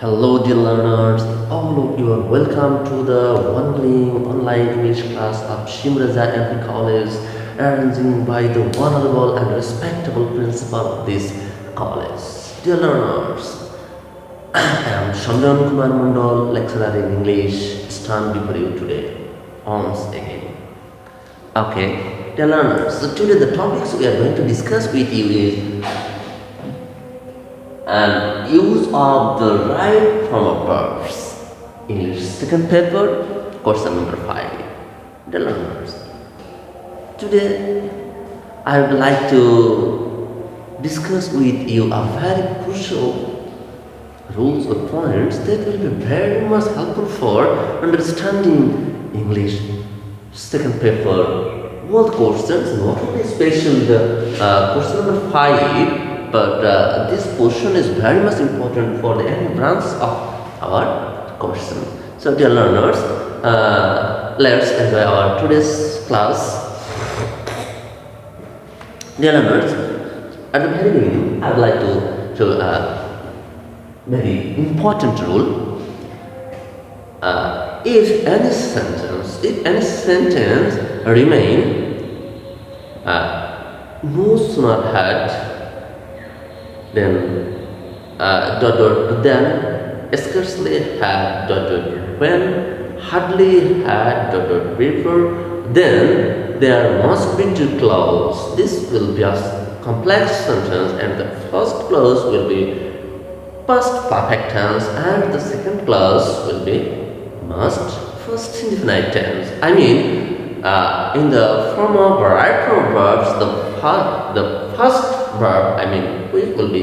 Hello, dear learners. All of you are welcome to the online English class of SHIMU-REZA and College, arranged by the honorable and respectable principal of this college. Dear learners, I am Shamdan Kumar Mandal, lecturer in English, stand before you today once again. Okay, dear learners, so today the topics we are going to discuss with you is and use of the right form of verbs. English second paper, question number 5. Dear learners, today I would like to discuss with you a very crucial rules or points that will be very much helpful for understanding English second paper world questions, not only especially the question number 5, but this portion is very much important for the any branch of our question. So dear learners, let's enjoy our today's class. Dear learners, at the very beginning I would like to show a very important rule. If any sentence remain no sooner had then then scarcely had when hardly had before, then there must be two clauses. This will be a complex sentence, and the first clause will be past perfect tense and the second clause will be must first indefinite tense. I mean, in the form of right form verbs, the first verb, which will be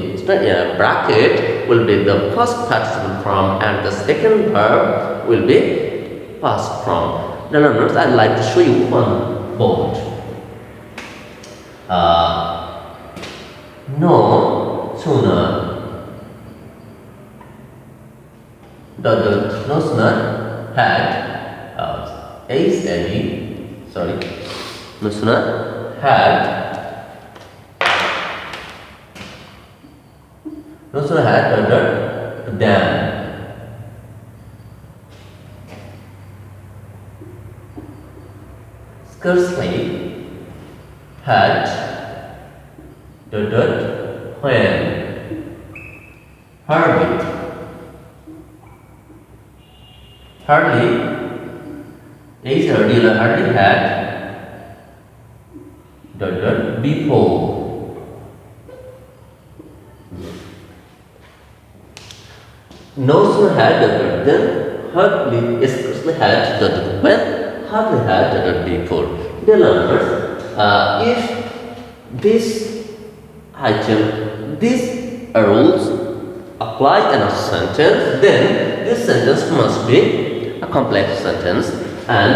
bracket, will be the first participle form, and the second verb will be past form. Now, learners, I'd like to show you one board. No sooner no sooner had no sooner had no sooner had than scarcely had when hardly had before. No sooner had then hardly scarcely had when hardly had before. Dear learners, if these rules apply in a sentence, then this sentence must be a complex sentence, and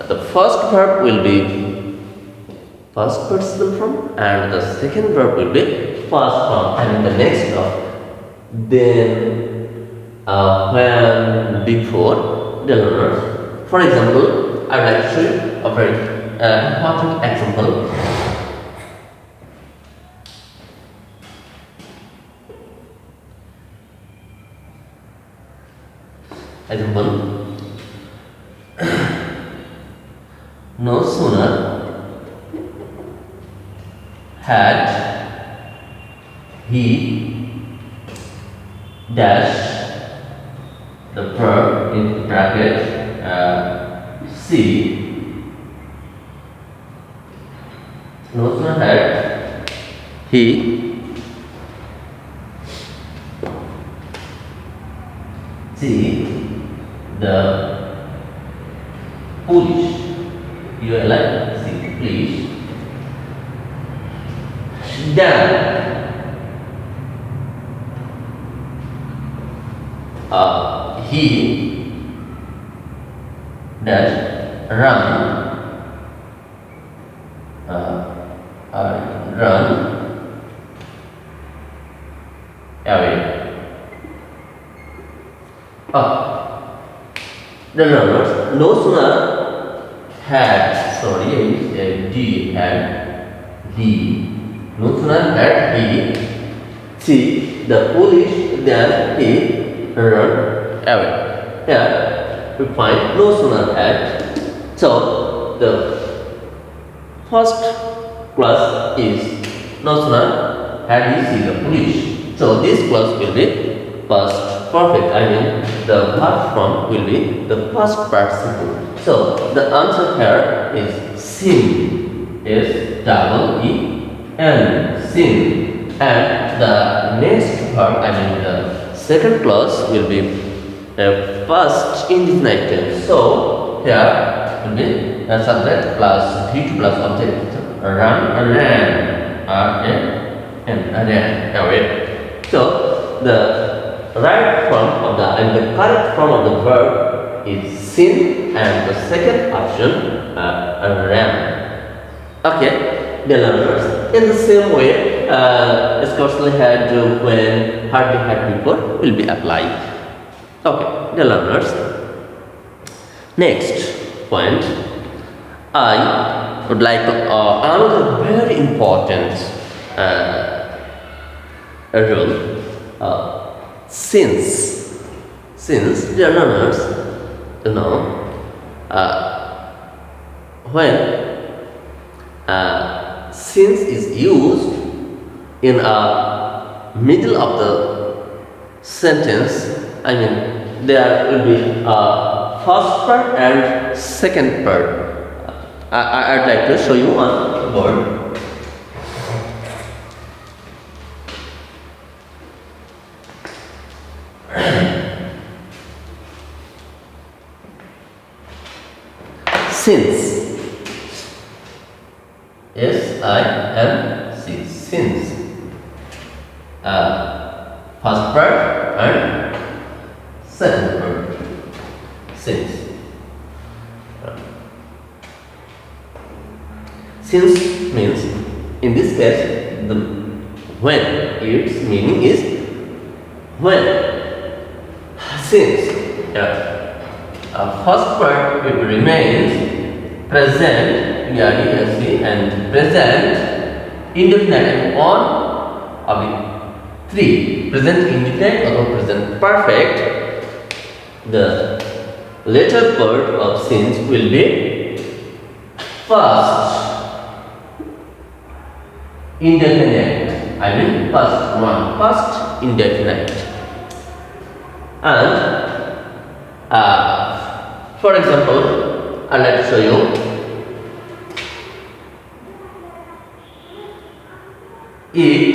the first verb will be first participle form, and the second verb will be past form, and in the next then when before. Dear learners, for example, I would like to show you a very important example. No sooner had he dash the verb in bracket see. No sooner had he see the police. You are like see police. Then he dash run away. The learners, no sooner had he no sooner had he see the police, then he run away. Here we find no sooner had. So the first clause is no sooner had he seen the police. So this clause will be past perfect. I mean the verb form will be the past participle. So the answer here is seen. S double E N, seen. And the next verb, I mean the second clause will be a past indefinite tense. So here will be a subject plus VP plus object. Run, ran, R-A-N, ran, away. So the right form of the correct form of the verb is seen, and the second option ran. Okay, the learners, in the same way, especially had when hardly had before will be applied. Okay, the learners. Next point, I would like another very important rule. Since the learners, you know, when since is used in a middle of the sentence, I mean there will be a first part and second part. I'd like to show you one word. Since. S-I-N-C, since. First part and second part. Since. Since means, in this case, the when. Its meaning is when. Since. First part will remains present, PREST, and present indefinite one of the three. Present indefinite or present perfect. The later part of since will be first indefinite. I mean first one, first indefinite. And for example, I'd like to show you. It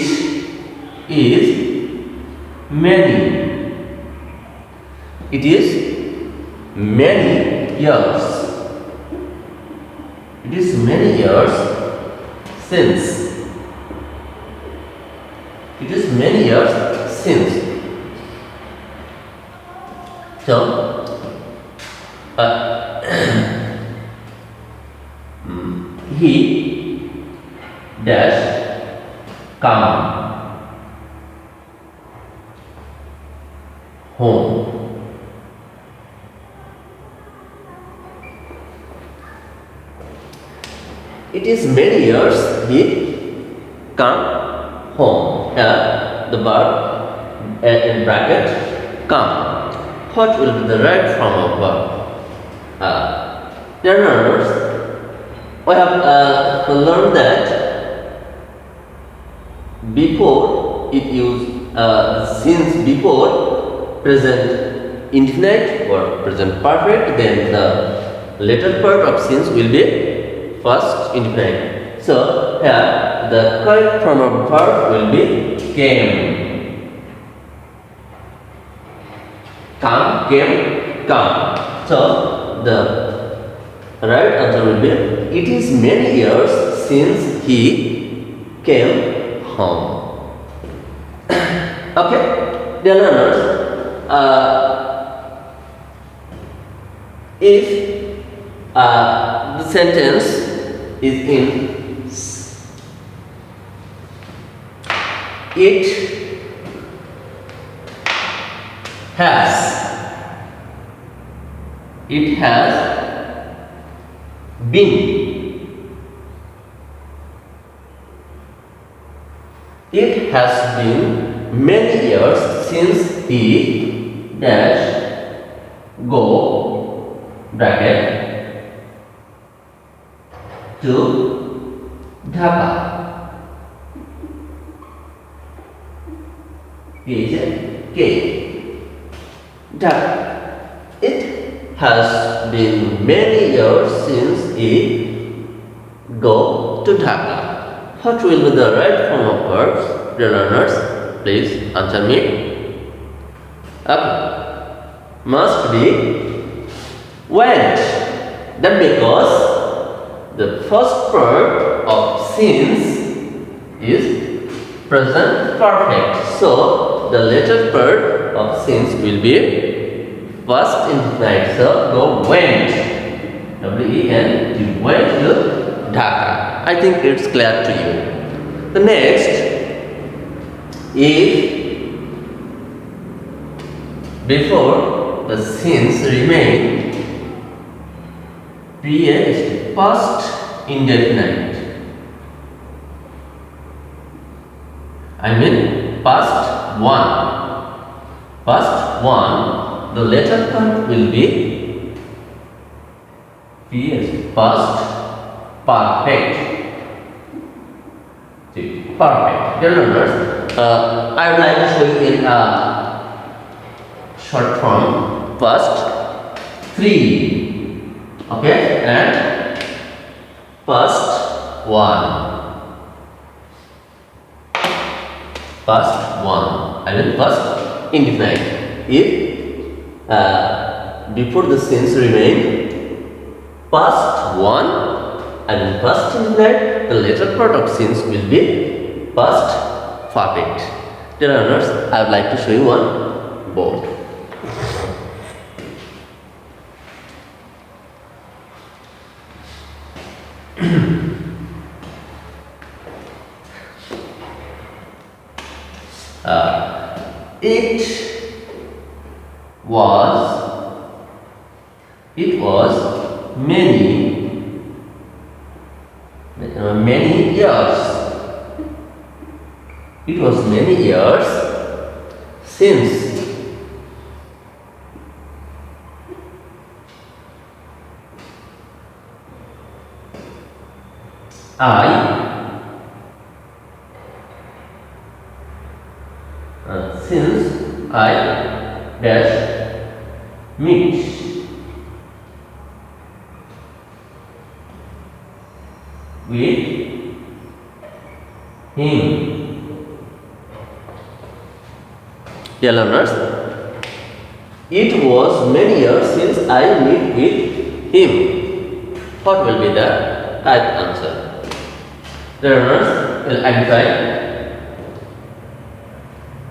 is many. It is many years. It is many years since. It is many years since. So, he dash come home. It is many years he come home. The verb in bracket come. What will be the right form of verb? Learners, we have learned that before it used since before present indefinite or present perfect, then the later part of since will be first indefinite. So here the correct form of verb will be came. Come, came, come. So the right answer will be it is many years since he came home. Okay, dear learners, if the sentence is in it has been. It has been many years since he dash go bracket to Dhaka. K. Dhaka. It has been many years since he go to Dhaka. What will be the right form of verbs? Dear learners, please answer me. Must be went. That because the first part of since is present perfect. So the later part of since will be past indefinite. So go went. W-E-N. You went to Dhaka. I think it's clear to you. The next, if before the since remain is past indefinite. I mean past one. Past one, the later part will be past perfect. See, perfect. Dear learners, I would like to show you in short form past 3. Okay, and past 1. Past 1. I mean past indefinite. If before the since remain past 1 and past indefinite, the later part of since will be past perfect. Dear learners, I would like to show you one board. It was many years. It was many years since I dash meet with him. Dear learners, it was many years since I meet with him. What will be the right answer? Dear learners, will identify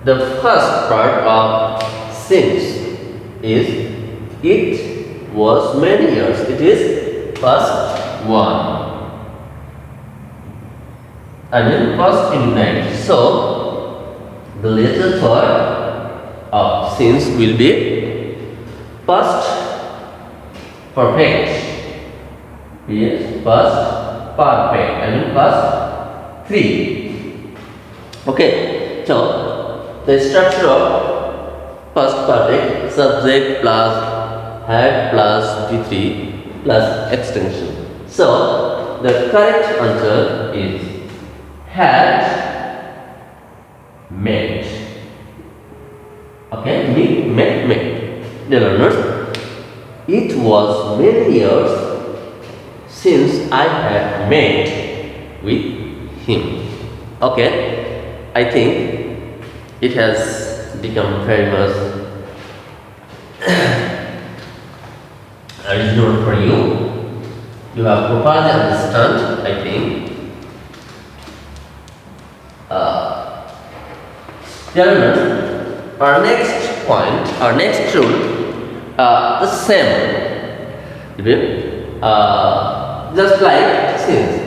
the first part of since is it was many years. It is past 1. I mean past indefinite. So the later part of since will be past perfect. Yes, past perfect. I mean past 3. Okay. So the structure of past perfect: subject plus had plus V3 plus extension. So the correct answer is had met. Okay, met. Dear learners, it was many years since I had met with him. Okay, I think it has become very much original for you. You have properly understand, I think. Dear learners, our next point, our next rule, the same. Just like since,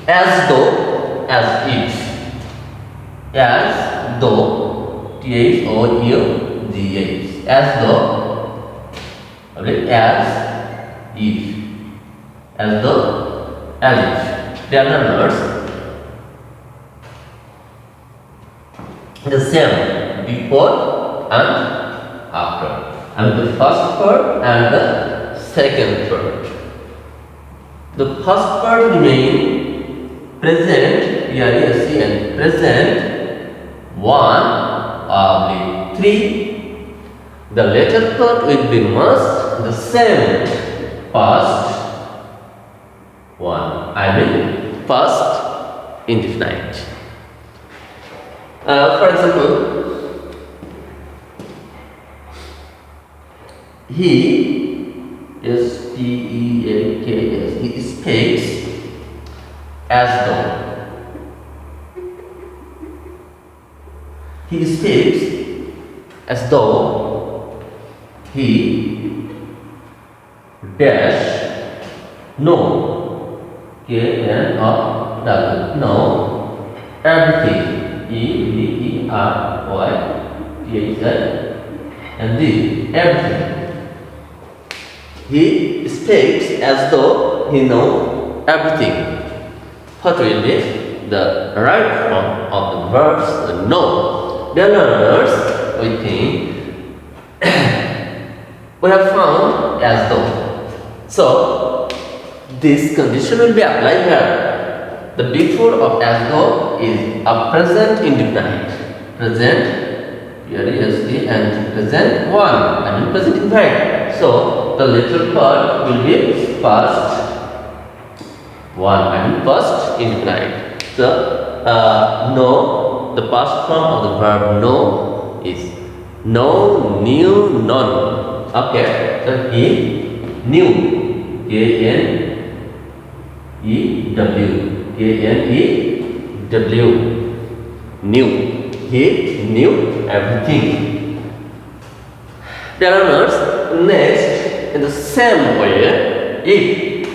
as though, as if, as though, T-H-O-U-G-H, as though, as if, though, as if. They are the numbers. the same before and after. I mean the first part and the second part. The first part remain present, here you see, and present 1 3. The later part will be must the same past 1. I mean past indefinite. For example, he is P-E-A-K-S. He speaks as though. He speaks as though he dash know K-N-O-W know everything. E-V-E-R-Y-T-H-Z and D everything. He speaks as though he knows everything. What will be the right form of the verbs know? Dear learners, we think we have found as though. So this condition will be applied here. The before of as though is a present indefinite. Present, here is the and present 1. I mean present indefinite. So the later part will be past 1. I mean past indefinite. So know, the past form of the verb know is know, knew, known. Okay, so he knew. K-N-E-W. K-N-E-W. Knew. He knew everything. Dear learners, next, in the same way, if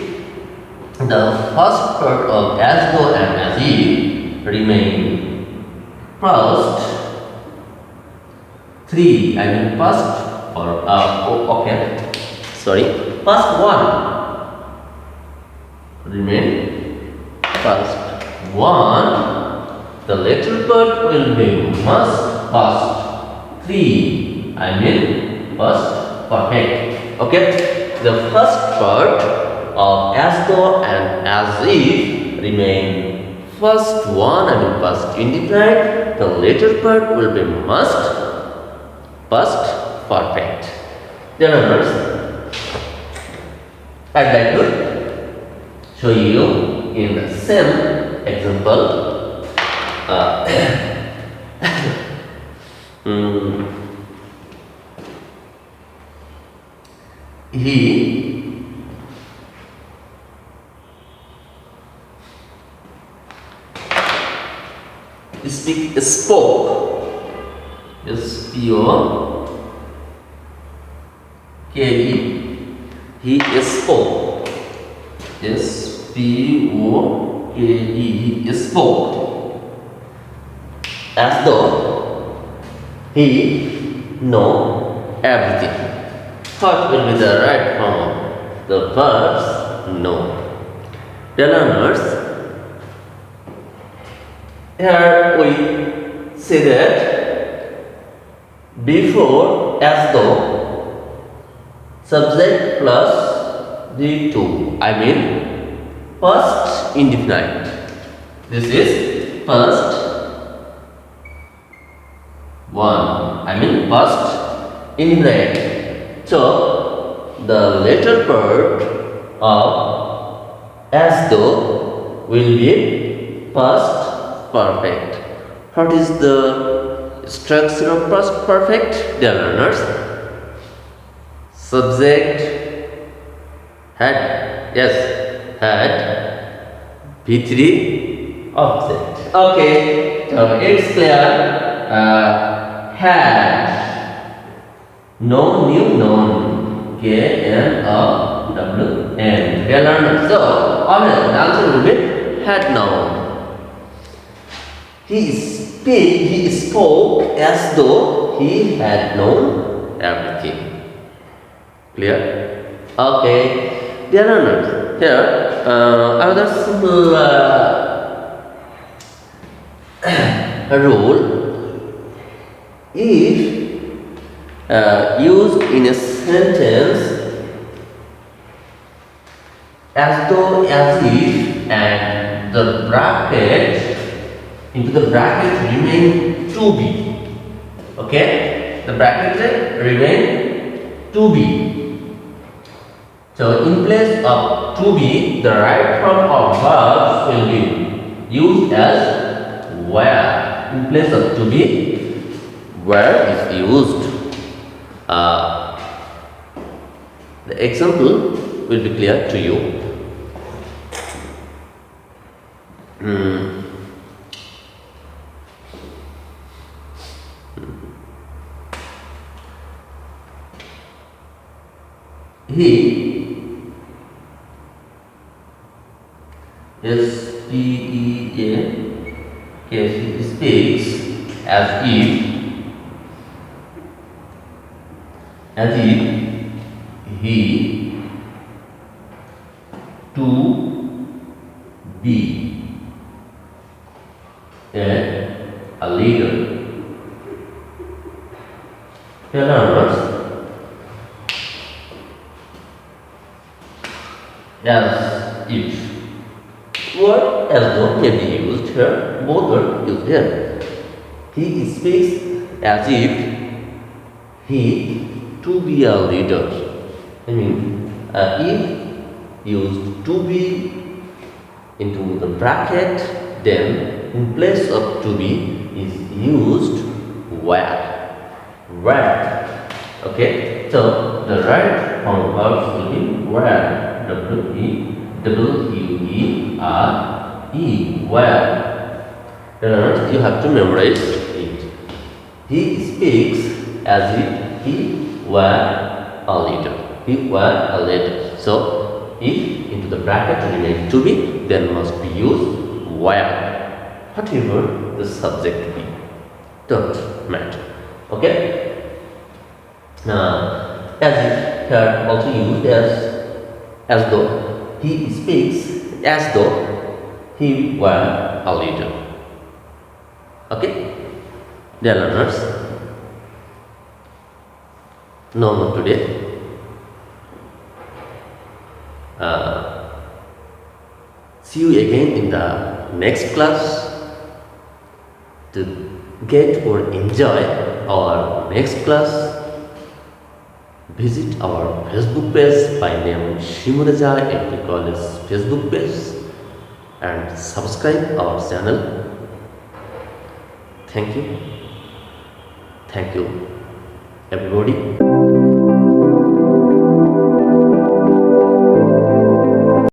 the first part of as though and as if remain past 3, I mean past or past 1 remain past 1, the later part will be must past 3, I mean past perfect. Okay, the first part of as though and as if remain first 1, I mean past indefinite. The later part will be must past perfect. Dear learners, I'd like to show you in the same example. He spoke. S-P-O-K-E. He spoke. S-P-O-K-E. He spoke as though he know everything. What will be the right form of the verbs know? Dear learners, here we say that before as though subject plus the to, I mean past indefinite. This is past 1, I mean past indefinite. So the later part of as though will be past perfect. What is the structure of past perfect, dear learners? Subject had, yes, had V3 object. Okay, so it's clear. Had, known, knew, known, K-N-O-W-N. Dear learners, so the answer will be had known. He spoke as though he had known everything. Clear? Okay. Dear learners, here another simple rule. used in a sentence as though, as if, and the bracket, into the bracket remain to be. Okay, the bracket remain to be. So in place of to be, the right form of verbs will be used as where. In place of to be, where is used. The example will be clear to you. He speaks as if he to be a leader. Tell others as if. Word as though may be used here, both are used here. He speaks as if he to be a leader. I mean, if used to be into the bracket, then in place of to be is used where. Where. Okay, so the right form of verbs will be where. W-E-R-E, where. Then you have to memorize it. He speaks as if he were a leader. He were a leader. So if into the bracket remains to be, then must be used where. Whatever the subject be, don't matter. Okay. Now, as if here also used as though. He speaks as though he were a leader. Okay, dear learners, no more today. See you again in the next class. To get or enjoy our next class, visit our Facebook page by name SHIMU-REZA FP College Facebook page and subscribe our channel. Thank you. Thank you, everybody.